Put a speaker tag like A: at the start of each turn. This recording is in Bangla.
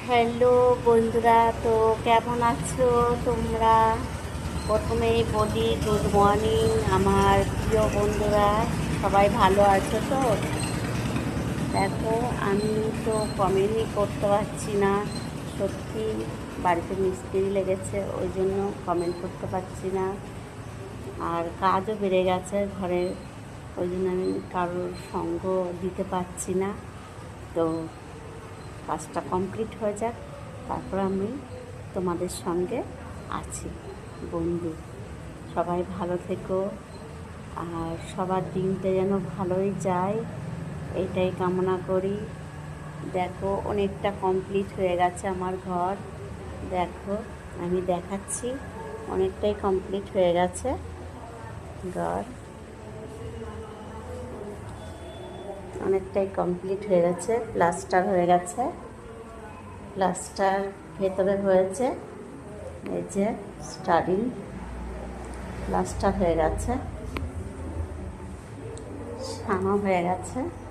A: হ্যালো বন্ধুরা, তো কেমন আছো তোমরা? প্রথমেই বলি গুড মর্নিং আমার প্রিয় বন্ধুরা, সবাই ভালো আছো তো? দেখো, আমি তো কমেন্টই করতে পারছি না, সত্যি বাড়িতে মিস্ত্রি লেগেছে, ওই জন্য কমেন্ট করতে পারছি না। আর কাজও বেড়ে গেছে ঘরে, ওই জন্য আমি কারোর সঙ্গ দিতে পারছি না। তো কাজটা কমপ্লিট হয়ে যাক, তারপর আমি তোমাদের সঙ্গে আছি। বন্ধু, সবাই ভালো থেকো, আর সবার দিনটা যেন ভালোই যায়, এইটাই কামনা করি। দেখো, অনেকটা কমপ্লিট হয়ে গেছে আমার ঘর। দেখো, আমি দেখাচ্ছি, অনেকটাই কমপ্লিট হয়ে গেছে ঘর, অনেকটাই কমপ্লিট হয়ে গেছে। প্লাস্টার হয়ে গেছে, প্লাস্টার ভেতরে হয়েছে, এই যে স্টারিং প্লাস্টার হয়ে গেছে, ছানা হয়ে গেছে।